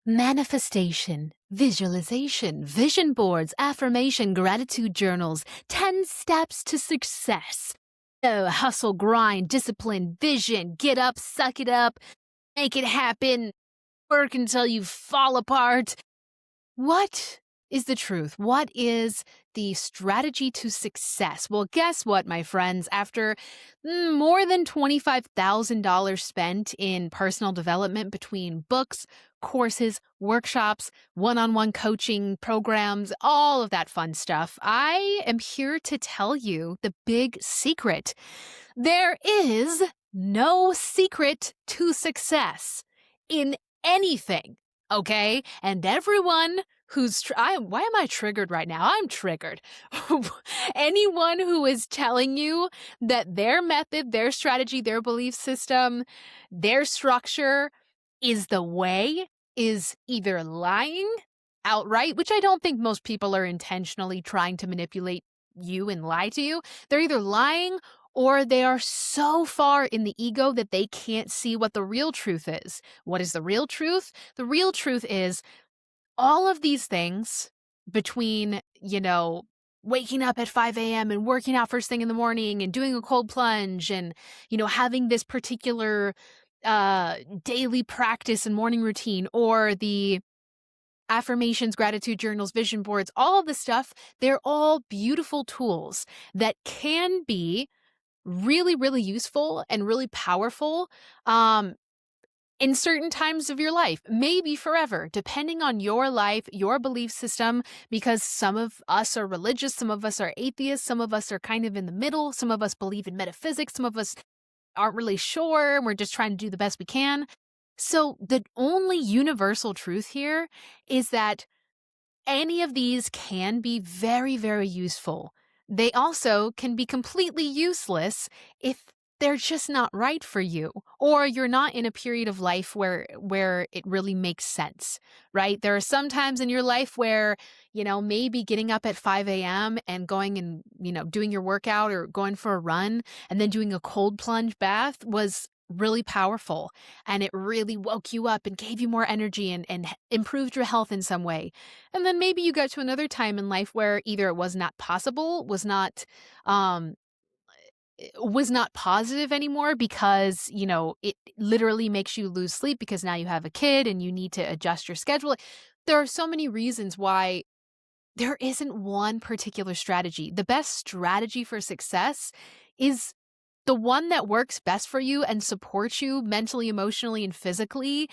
Manifestation, visualization, vision boards, affirmation, gratitude journals, 10 steps to success. Hustle, grind, discipline, vision, get up, suck it up, make it happen, work until you fall apart. What is the truth? What is the strategy to success? Well, guess what, my friends? After more than $25,000 spent in personal development between books, courses, workshops, one on one coaching programs, all of that fun stuff, I am here to tell you the big secret. There is no secret to success in anything. Okay. And everyone why am I triggered right now? I'm triggered. Anyone who is telling you that their method, their strategy, their belief system, their structure is the way is either lying outright, which I don't think most people are intentionally trying to manipulate you and lie to you. They're either lying or they are so far in the ego that they can't see what the real truth is. What is the real truth? The real truth is all of these things between, waking up at 5 a.m. and working out first thing in the morning and doing a cold plunge and, having this particular daily practice and morning routine or the affirmations, gratitude journals, vision boards, all of the stuff, they're all beautiful tools that can be really, really useful and really powerful in certain times of your life, maybe forever, depending on your life, your belief system, because some of us are religious, some of us are atheists, some of us are kind of in the middle, some of us believe in metaphysics, some of us aren't really sure, and we're just trying to do the best we can. So the only universal truth here is that any of these can be very, very useful. They also can be completely useless if they're just not right for you, or you're not in a period of life where it really makes sense, right? There are some times in your life where, maybe getting up at 5 a.m. and going and, doing your workout or going for a run and then doing a cold plunge bath was really powerful and it really woke you up and gave you more energy and improved your health in some way. And then maybe you got to another time in life where either it was not possible, um was not positive anymore because, it literally makes you lose sleep because now you have a kid and you need to adjust your schedule. There are so many reasons why there isn't one particular strategy. The best strategy for success is the one that works best for you and supports you mentally, emotionally, and physically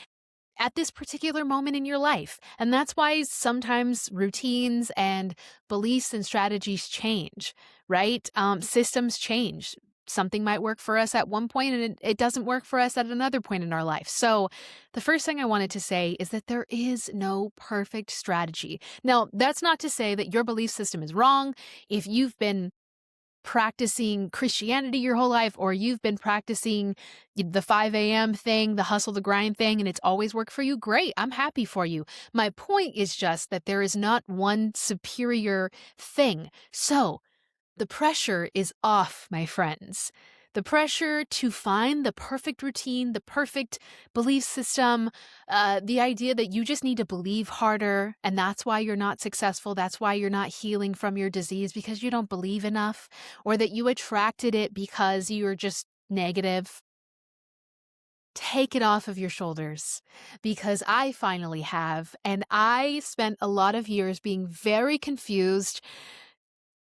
at this particular moment in your life. And that's why sometimes routines and beliefs and strategies change, right? Systems change. Something might work for us at one point and it doesn't work for us at another point in our life. So, the first thing I wanted to say is that there is no perfect strategy. Now, that's not to say that your belief system is wrong. If you've been practicing Christianity your whole life, or you've been practicing the 5 a.m. thing, the hustle, the grind thing, and it's always worked for you, great. I'm happy for you. My point is just that there is not one superior thing. So the pressure is off, my friends. The pressure to find the perfect routine, the perfect belief system, the idea that you just need to believe harder, and that's why you're not successful. That's why you're not healing from your disease because you don't believe enough, or that you attracted it because you're just negative. Take it off of your shoulders because I finally have. And I spent a lot of years being very confused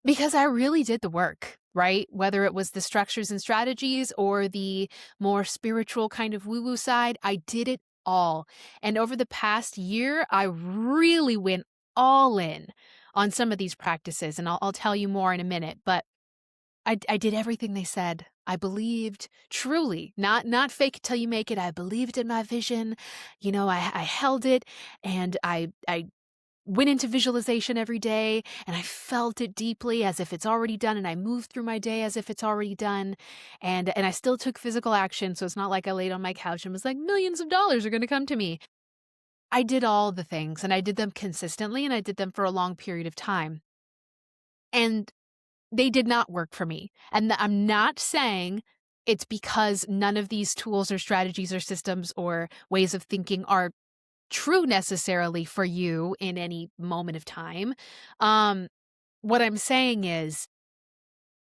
because I really did the work, right? Whether it was the structures and strategies or the more spiritual kind of woo-woo side, I did it all. And over the past year, I really went all in on some of these practices. And I'll tell you more in a minute, but I did everything they said. I believed truly, not fake it till you make it. I believed in my vision. I held it and I went into visualization every day and I felt it deeply as if it's already done, and I moved through my day as if it's already done. And I still took physical action. So it's not like I laid on my couch and was like, millions of dollars are going to come to me. I did all the things and I did them consistently and I did them for a long period of time. And they did not work for me. And I'm not saying it's because none of these tools or strategies or systems or ways of thinking are true necessarily for you in any moment of time. Um, what I'm saying is,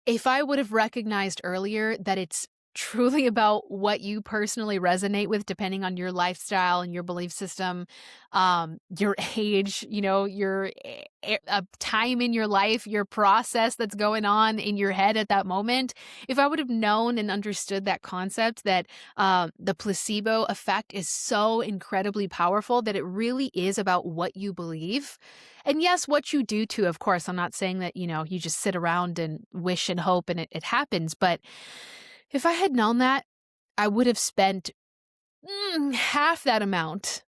if I would have recognized earlier that it's truly about what you personally resonate with depending on your lifestyle and your belief system, your age, your time in your life, your process that's going on in your head at that moment. If I would have known and understood that concept that the placebo effect is so incredibly powerful that it really is about what you believe, and yes, what you do too, of course. I'm not saying that, you just sit around and wish and hope and it happens. But if I had known that, I would have spent half that amount.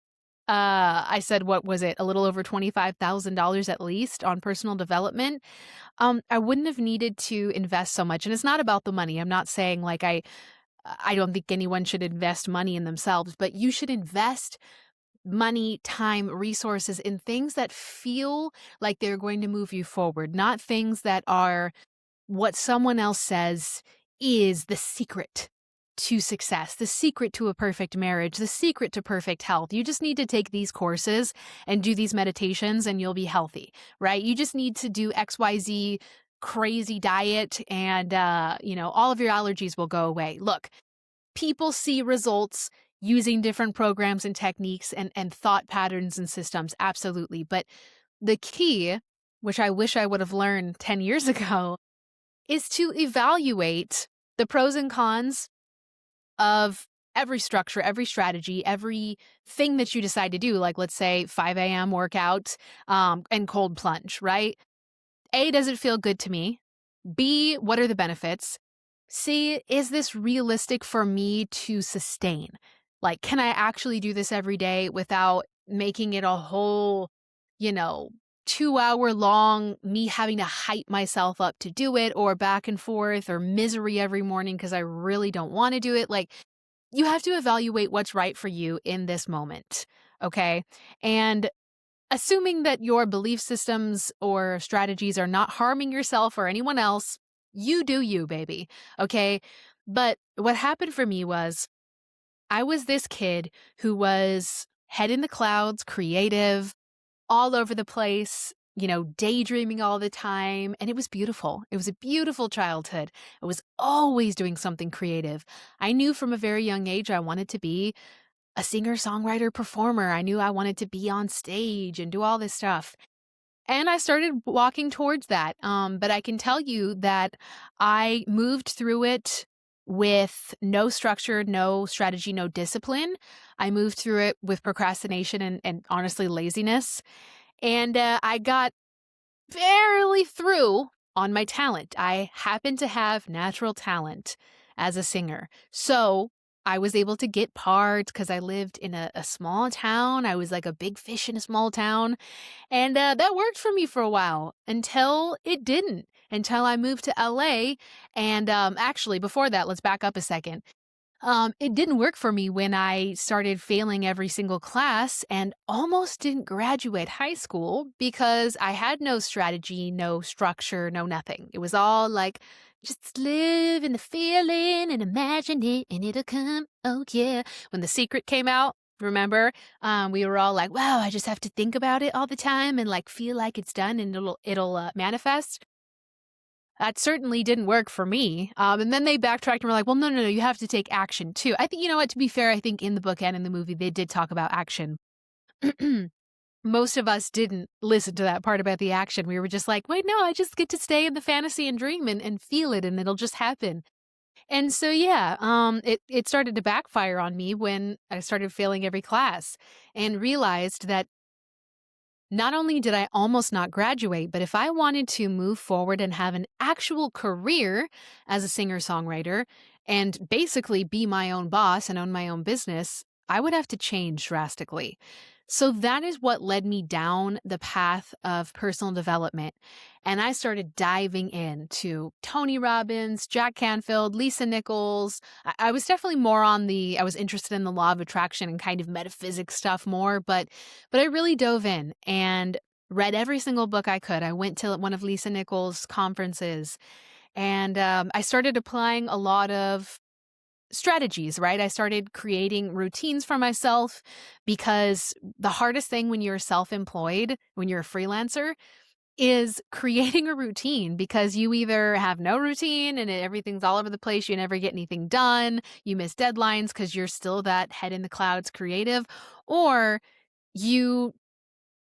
I said, what was it? A little over $25,000 at least on personal development. I wouldn't have needed to invest so much. And it's not about the money. I'm not saying like I don't think anyone should invest money in themselves, but you should invest money, time, resources in things that feel like they're going to move you forward, not things that are what someone else says is the secret to success, the secret to a perfect marriage, the secret to perfect health. You just need to take these courses and do these meditations and you'll be healthy, right? You just need to do XYZ crazy diet and all of your allergies will go away. Look, people see results using different programs and techniques and thought patterns and systems, absolutely. But the key, which I wish I would have learned 10 years ago, is to evaluate the pros and cons of every structure, every strategy, everything that you decide to do. Like, let's say 5 a.m. workout and cold plunge, right? A, does it feel good to me? B, what are the benefits? C, is this realistic for me to sustain? Like, can I actually do this every day without making it a whole, you know, 2 hour long, me having to hype myself up to do it, or back and forth, or misery every morning because I really don't want to do it? Like, you have to evaluate what's right for you in this moment. Okay. And assuming that your belief systems or strategies are not harming yourself or anyone else, you do you, baby. Okay. But what happened for me was I was this kid who was head in the clouds, creative, all over the place, daydreaming all the time. And it was beautiful. It was a beautiful childhood. I was always doing something creative. I knew from a very young age I wanted to be a singer, songwriter, performer. I knew I wanted to be on stage and do all this stuff. And I started walking towards that. But I can tell you that I moved through it with no structure, no strategy, no discipline. I moved through it with procrastination and honestly laziness. And I got barely through on my talent. I happen to have natural talent as a singer. So I was able to get parts because I lived in a small town. I was like a big fish in a small town. And that worked for me for a while until it didn't, until I moved to LA. And actually, before that, let's back up a second. It didn't work for me when I started failing every single class and almost didn't graduate high school because I had no strategy, no structure, no nothing. It was all like, just live in the feeling and imagine it and it'll come. Oh, yeah. When The Secret came out, remember, we were all like, wow, I just have to think about it all the time and like feel like it's done and it'll manifest. That certainly didn't work for me. And then they backtracked and were like, well, no, no, no, you have to take action too. I think, you know what, to be fair, I think in the book and in the movie, they did talk about action. Most of us didn't listen to that part about the action. We were just like, wait, no, I just get to stay in the fantasy and dream and feel it and it'll just happen. And so, yeah, it started to backfire on me when I started failing every class and realized that not only did I almost not graduate, but if I wanted to move forward and have an actual career as a singer songwriter and basically be my own boss and own my own business, I would have to change drastically. So that is what led me down the path of personal development. And I started diving into Tony Robbins, Jack Canfield, Lisa Nichols. I was definitely more I was interested in the law of attraction and kind of metaphysics stuff more, but I really dove in and read every single book I could. I went to one of Lisa Nichols' conferences and I started applying a lot of strategies, right? I started creating routines for myself because the hardest thing when you're self employed, when you're a freelancer, is creating a routine because you either have no routine and everything's all over the place, you never get anything done, you miss deadlines because you're still that head in the clouds creative, or you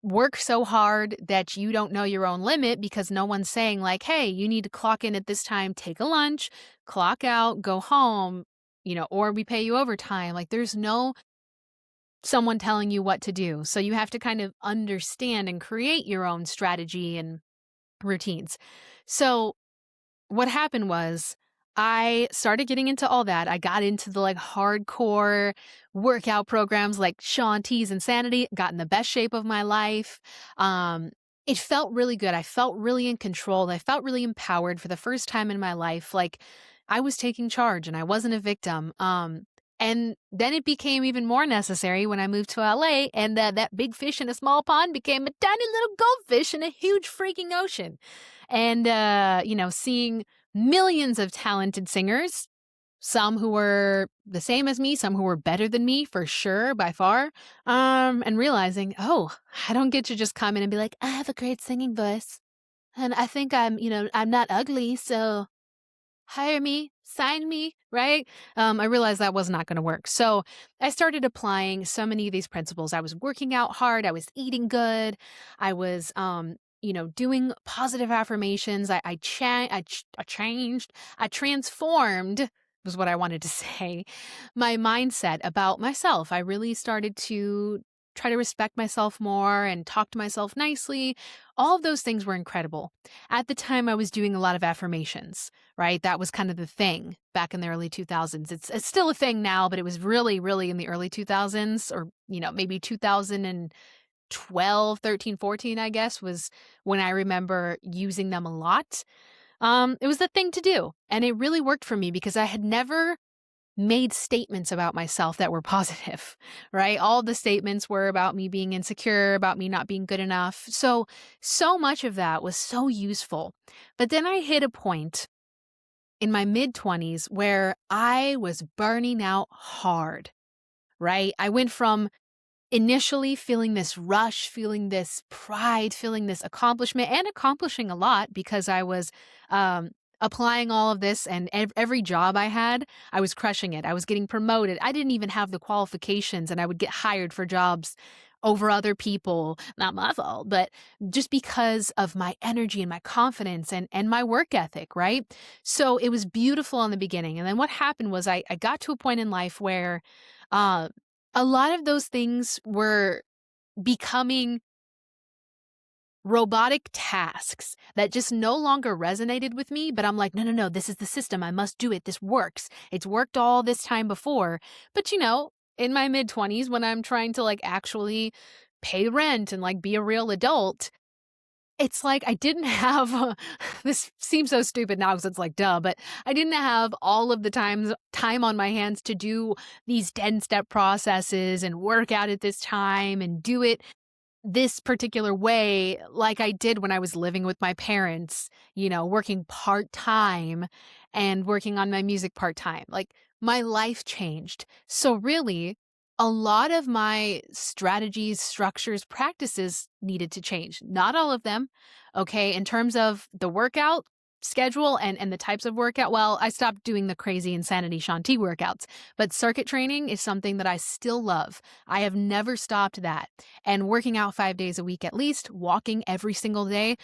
work so hard that you don't know your own limit because no one's saying, like, hey, you need to clock in at this time, take a lunch, clock out, go home, or we pay you overtime. Like, there's no someone telling you what to do. So you have to kind of understand and create your own strategy and routines. So what happened was I started getting into all that. I got into the like hardcore workout programs like Shaun T's Insanity, got in the best shape of my life. Um, it felt really good. I felt really in control. I felt really empowered for the first time in my life. Like I was taking charge and I wasn't a victim. And then it became even more necessary when I moved to LA, and that big fish in a small pond became a tiny little goldfish in a huge freaking ocean. And, seeing millions of talented singers, some who were the same as me, some who were better than me for sure, by far, and realizing, oh, I don't get to just come in and be like, I have a great singing voice. And I think I'm not ugly, so hire me, sign me, right? I realized that was not going to work. So I started applying so many of these principles. I was working out hard. I was eating good. I was, doing positive affirmations. I changed. I transformed was what I wanted to say. My mindset about myself. I really started to try to respect myself more and talk to myself nicely. All of those things were incredible. At the time, I was doing a lot of affirmations, right? That was kind of the thing back in the early 2000s. It's still a thing now, but it was really, really in the early 2000s, or, maybe 2012, 13, 14, I guess, was when I remember using them a lot. It was the thing to do. And it really worked for me because I had never made statements about myself that were positive, right? All the statements were about me being insecure, about me not being good enough. So much of that was so useful. But then I hit a point in my mid 20s where I was burning out hard, right? I went from initially feeling this rush, feeling this pride, feeling this accomplishment, and accomplishing a lot because I was um, applying all of this, and every job I had, I was crushing it. I was getting promoted. I didn't even have the qualifications, and I would get hired for jobs over other people. Not my fault, but just because of my energy and my confidence and my work ethic, right? So it was beautiful in the beginning. And then what happened was I got to a point in life where uh, a lot of those things were becoming robotic tasks that just no longer resonated with me. But I'm like, no, no, no, this is the system. I must do it. This works. It's worked all this time before. But, in my mid 20s, when I'm trying to like actually pay rent and like be a real adult, it's like I didn't have this seems so stupid now because it's like, duh, but I didn't have all of the time on my hands to do these 10-step processes and work out at this time and do it this particular way like I did when I was living with my parents, working part-time and working on my music part-time. Like, my life changed. So really, a lot of my strategies, structures, practices needed to change. Not all of them. Okay. In terms of the workout schedule and the types of workout, well, I stopped doing the crazy insanity Shanti workouts, but circuit training is something that I still love. I have never stopped that. And working out 5 days a week at least, walking every single day,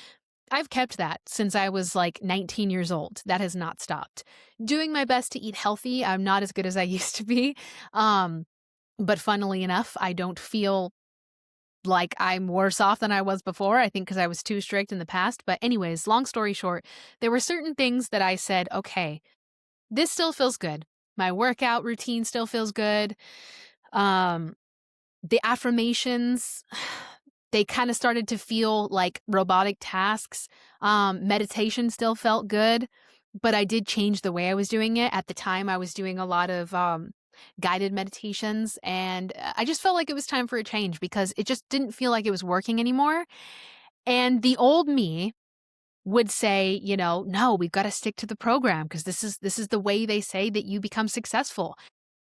I've kept that since I was like 19 years old. That has not stopped. Doing my best to eat healthy. I'm not as good as I used to be. But funnily enough, I don't feel like I'm worse off than I was before. I think because I was too strict in the past. But anyways, long story short, there were certain things that I said, okay, this still feels good. My workout routine still feels good. Um, the affirmations, they kind of started to feel like robotic tasks. Meditation still felt good, but I did change the way I was doing it. At the time, I was doing a lot of guided meditations, and I just felt like it was time for a change because it just didn't feel like it was working anymore. And the old me would say, no, we've got to stick to the program because this is the way they say that you become successful.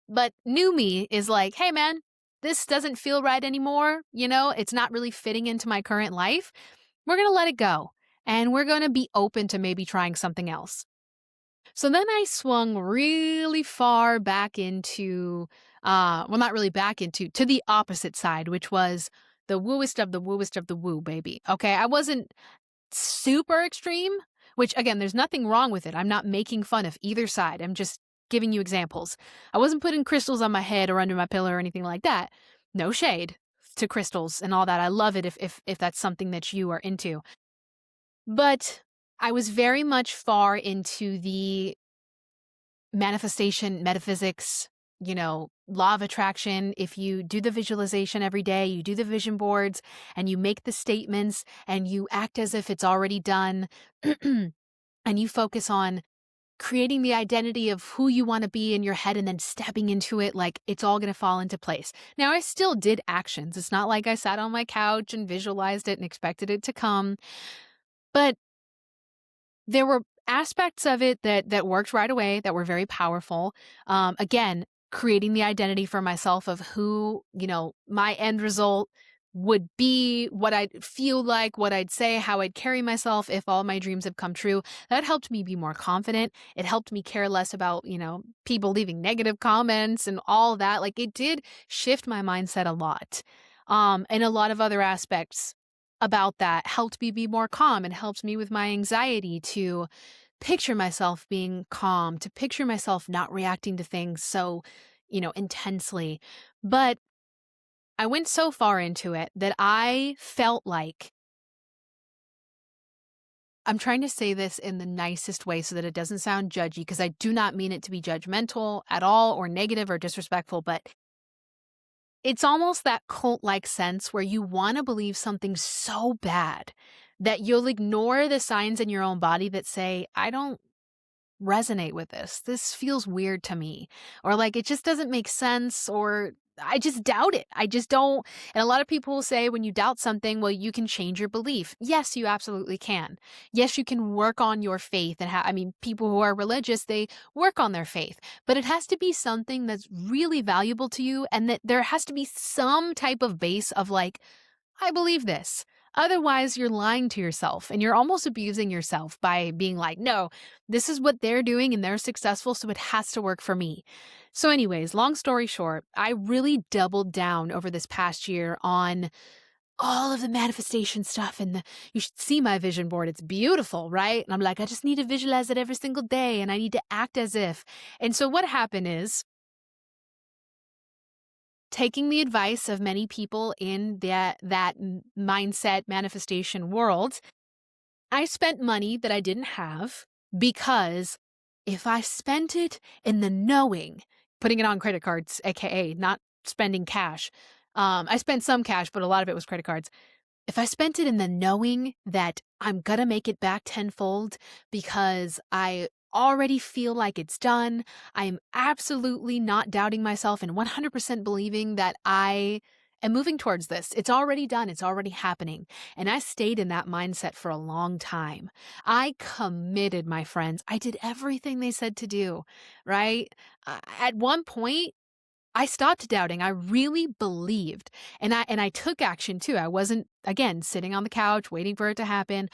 But new me is like, hey man, this doesn't feel right anymore. It's not really fitting into my current life. We're going to let it go and we're going to be open to maybe trying something else. So then I swung really far back into, well, not really back into, to the opposite side, which was the wooest of the wooest of the woo, baby. Okay. I wasn't super extreme, which again, there's nothing wrong with it. I'm not making fun of either side. I'm just giving you examples. I wasn't putting crystals on my head or under my pillow or anything like that. No shade to crystals and all that. I love it if that's something that you are into. But I was very much far into the manifestation, metaphysics, law of attraction. If you do the visualization every day, you do the vision boards and you make the statements and you act as if it's already done and you focus on creating the identity of who you want to be in your head and then stepping into it, like it's all going to fall into place. Now, I still did actions. It's not like I sat on my couch and visualized it and expected it to come, but there were aspects of it that worked right away that were very powerful. Again, creating the identity for myself of who, my end result would be, what I'd feel like, what I'd say, how I'd carry myself if all my dreams have come true. That helped me be more confident. It helped me care less about, people leaving negative comments and all that. Like it did shift my mindset a lot. And a lot of other aspects about that helped me be more calm and helped me with my anxiety to picture myself being calm, to picture myself not reacting to things so, intensely. But I went so far into it that I felt like, I'm trying to say this in the nicest way so that it doesn't sound judgy, because I do not mean it to be judgmental at all or negative or disrespectful, but it's almost that cult-like sense where you want to believe something so bad that you'll ignore the signs in your own body that say, I don't resonate with this. This feels weird to me. Or like it just doesn't make sense, or I just doubt it. I just don't. And a lot of people will say when you doubt something, well, you can change your belief. Yes, you absolutely can. Yes, you can work on your faith. And people who are religious, they work on their faith. But it has to be something that's really valuable to you, and that there has to be some type of base of like, I believe this. Otherwise, you're lying to yourself and you're almost abusing yourself by being like, no, this is what they're doing and they're successful, so it has to work for me. So, anyways, long story short, I really doubled down over this past year on all of the manifestation stuff. And you should see my vision board. It's beautiful, right? And I'm like, I just need to visualize it every single day and I need to act as if. And so, what happened is, taking the advice of many people in that mindset manifestation world, I spent money that I didn't have because if I spent it in the knowing, putting it on credit cards, aka not spending cash. I spent some cash, but a lot of it was credit cards. If I spent it in the knowing that I'm gonna make it back tenfold because I already feel like it's done, I'm absolutely not doubting myself and 100% believing that I am moving towards this. It's already done. It's already happening. And I stayed in that mindset for a long time. I committed, my friends. I did everything they said to do, right? At one point, I stopped doubting. I really believed. And I took action too. I wasn't, again, sitting on the couch waiting for it to happen.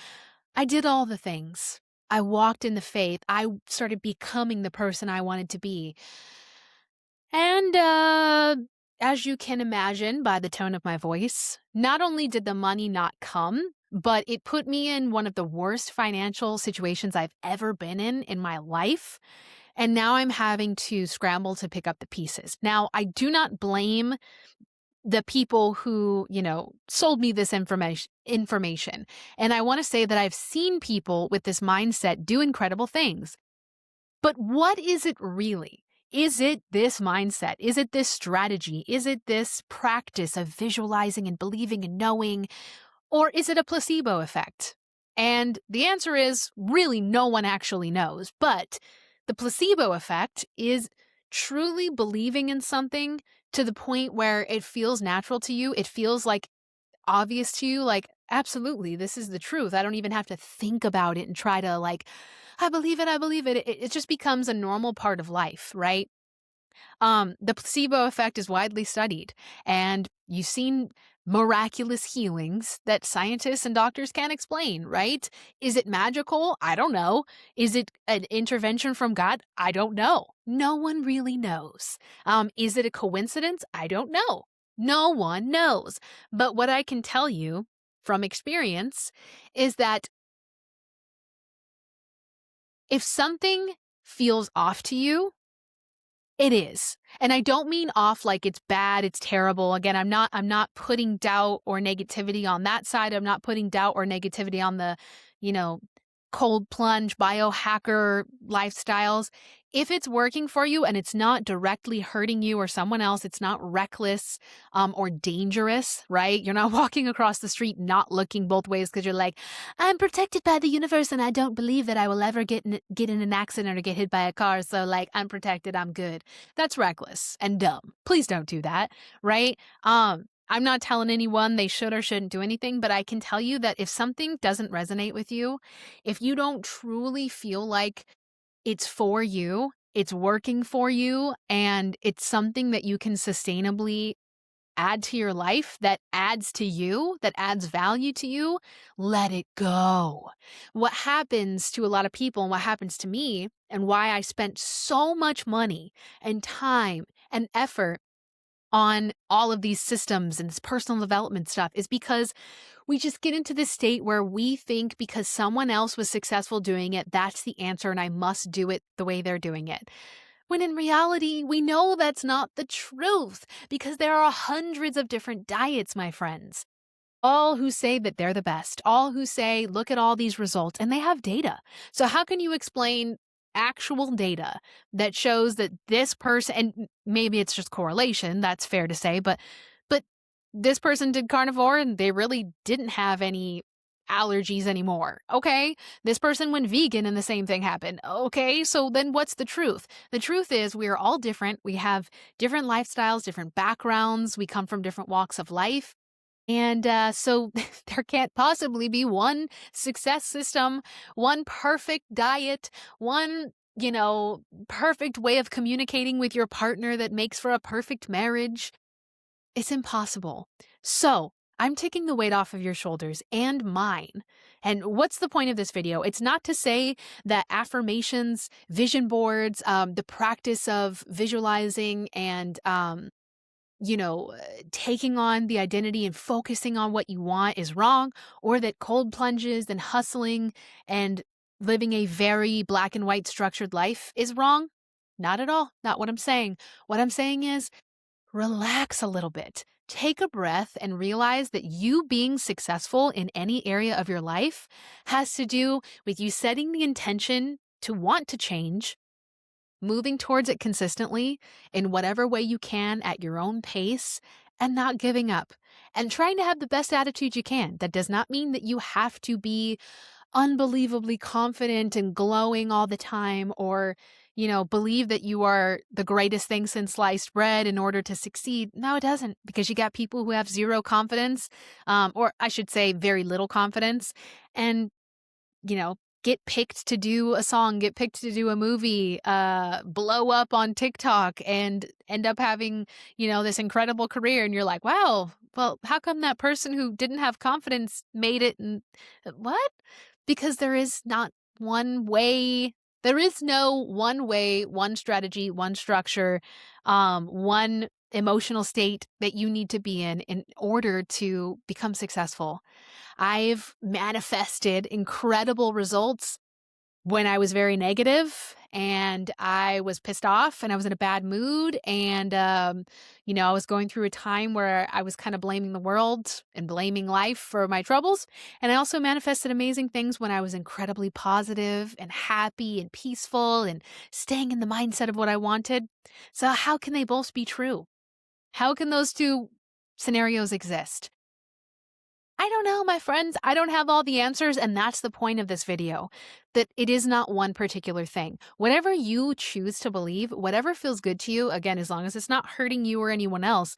I did all the things. I walked in the faith. I started becoming the person I wanted to be. And as you can imagine by the tone of my voice, not only did the money not come, but it put me in one of the worst financial situations I've ever been in my life. And now I'm having to scramble to pick up the pieces. Now, I do not blame the people who, sold me this information. And I want to say that I've seen people with this mindset do incredible things. But what is it really? Is it this mindset? Is it this strategy? Is it this practice of visualizing and believing and knowing? Or is it a placebo effect? And the answer is really no one actually knows. But the placebo effect is truly believing in something to the point where it feels natural to you. It feels like obvious to you. Like, Absolutely. This is the truth. I don't even have to think about it and try to like, I believe it, I believe it. It just becomes a normal part of life, right? The placebo effect is widely studied, and you've seen miraculous healings that scientists and doctors can't explain, right? Is it magical? I don't know. Is it an intervention from God? I don't know. No one really knows. Is it a coincidence? I don't know. No one knows. But what I can tell you from experience is that if something feels off to you, it is. And I don't mean off like it's bad, it's terrible. Again, I'm not putting doubt or negativity on that side. I'm not putting doubt or negativity on the, you know, cold plunge biohacker lifestyles. If it's working for you and it's not directly hurting you or someone else, it's not reckless or dangerous, right? You're not walking across the street not looking both ways because you're like, I'm protected by the universe and I don't believe that I will ever get in an accident or get hit by a car. So like I'm protected, I'm good. That's reckless and dumb. Please don't do that, right? I'm not telling anyone they should or shouldn't do anything, but I can tell you that if something doesn't resonate with you, if you don't truly feel like it's for you, it's working for you, and it's something that you can sustainably add to your life, that adds to you, that adds value to you, let it go. What happens to a lot of people and what happens to me, and why I spent so much money and time and effort on all of these systems and this personal development stuff, is because we just get into this state where we think because someone else was successful doing it, that's the answer and I must do it the way they're doing it. When in reality, we know that's not the truth because there are hundreds of different diets, my friends. All who say that they're the best, all who say, look at all these results, and they have data. So, how can you explain actual data that shows that this person, and maybe it's just correlation, that's fair to say, but this person did carnivore and they really didn't have any allergies anymore. Okay. This person went vegan and the same thing happened. Okay. So then what's the truth? The truth is we are all different. We have different lifestyles, different backgrounds. We come from different walks of life. And so there can't possibly be one success system, one perfect diet, one, perfect way of communicating with your partner that makes for a perfect marriage. It's impossible. So I'm taking the weight off of your shoulders and mine. And what's the point of this video? It's not to say that affirmations, vision boards, the practice of visualizing and taking on the identity and focusing on what you want is wrong, or that cold plunges and hustling and living a very black and white structured life is wrong. Not at all. Not what I'm saying. What I'm saying is relax a little bit. Take a breath and realize that you being successful in any area of your life has to do with you setting the intention to want to change, moving towards it consistently in whatever way you can at your own pace, and not giving up and trying to have the best attitude you can. That does not mean that you have to be unbelievably confident and glowing all the time or, believe that you are the greatest thing since sliced bread in order to succeed. No, it doesn't, because you got people who have zero confidence, or I should say very little confidence, and get picked to do a song, get picked to do a movie, blow up on TikTok and end up having, this incredible career. And you're like, wow, well, how come that person who didn't have confidence made it? And what? Because there is not one way. There is no one way, one strategy, one structure, one emotional state that you need to be in order to become successful. I've manifested incredible results when I was very negative and I was pissed off and I was in a bad mood. And, I was going through a time where I was kind of blaming the world and blaming life for my troubles. And I also manifested amazing things when I was incredibly positive and happy and peaceful and staying in the mindset of what I wanted. So, how can they both be true? How can those two scenarios exist? I don't know, my friends. I don't have all the answers, and that's the point of this video, that it is not one particular thing. Whatever you choose to believe, whatever feels good to you, again, as long as it's not hurting you or anyone else,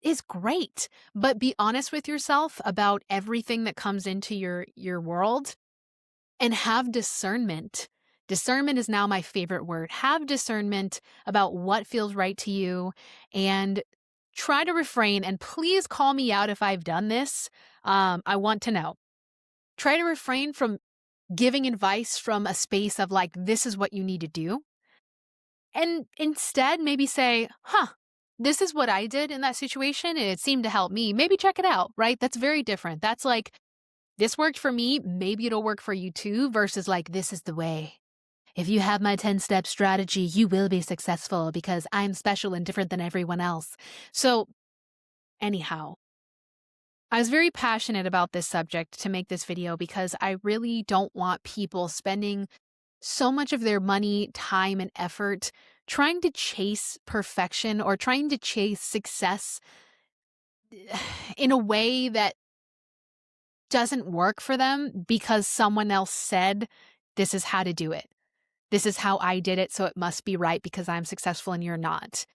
is great, but be honest with yourself about everything that comes into your world and have discernment. Discernment is now my favorite word. Have discernment about what feels right to you and try to refrain. And please call me out if I've done this. I want to know. Try to refrain from giving advice from a space of like, this is what you need to do. And instead, maybe say, huh, this is what I did in that situation and it seemed to help me. Maybe check it out, right? That's very different. That's like, this worked for me. Maybe it'll work for you too, versus like, this is the way. If you have my 10-step strategy, you will be successful because I'm special and different than everyone else. So, anyhow, I was very passionate about this subject to make this video because I really don't want people spending so much of their money, time, and effort trying to chase perfection or trying to chase success in a way that doesn't work for them because someone else said, this is how to do it. This is how I did it, so it must be right because I'm successful and you're not.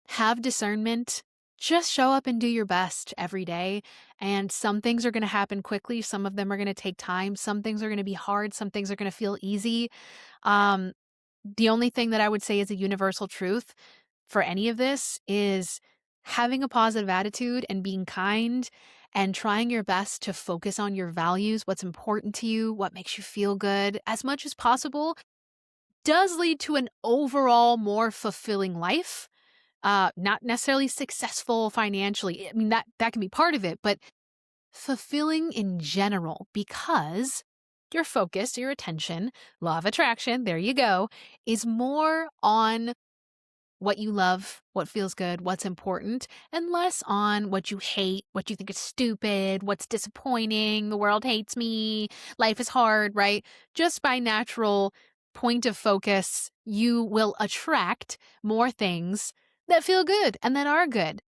Have discernment. Just show up and do your best every day. And some things are going to happen quickly. Some of them are going to take time. Some things are going to be hard. Some things are going to feel easy. Um, the only thing that I would say is a universal truth for any of this is having a positive attitude and being kind and trying your best to focus on your values, what's important to you, what makes you feel good as much as possible does lead to an overall more fulfilling life. Not necessarily successful financially. I mean, that can be part of it, but fulfilling in general because your focus, your attention, law of attraction, there you go, is more on what you love, what feels good, what's important, and less on what you hate, what you think is stupid, what's disappointing, the world hates me, life is hard, right? Just by natural point of focus, you will attract more things that feel good and that are good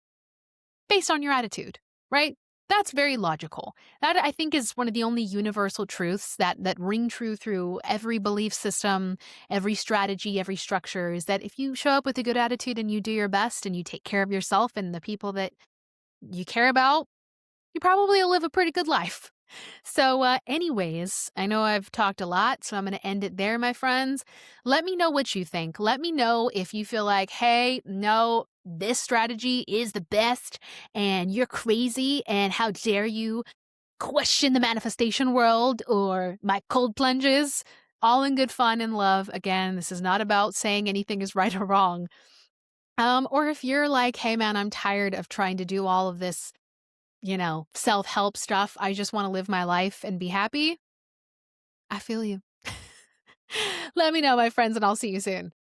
based on your attitude, right? That's very logical. That I think is one of the only universal truths that ring true through every belief system, every strategy, every structure is that if you show up with a good attitude and you do your best and you take care of yourself and the people that you care about, you probably will live a pretty good life. So, anyways, I know I've talked a lot, so I'm going to end it there, my friends. Let me know what you think. Let me know if you feel like, hey, no, this strategy is the best and you're crazy and how dare you question the manifestation world or my cold plunges. All in good fun and love. Again, this is not about saying anything is right or wrong. Or if you're like, hey, man, I'm tired of trying to do all of this self-help stuff. I just want to live my life and be happy. I feel you. Let me know, my friends, and I'll see you soon.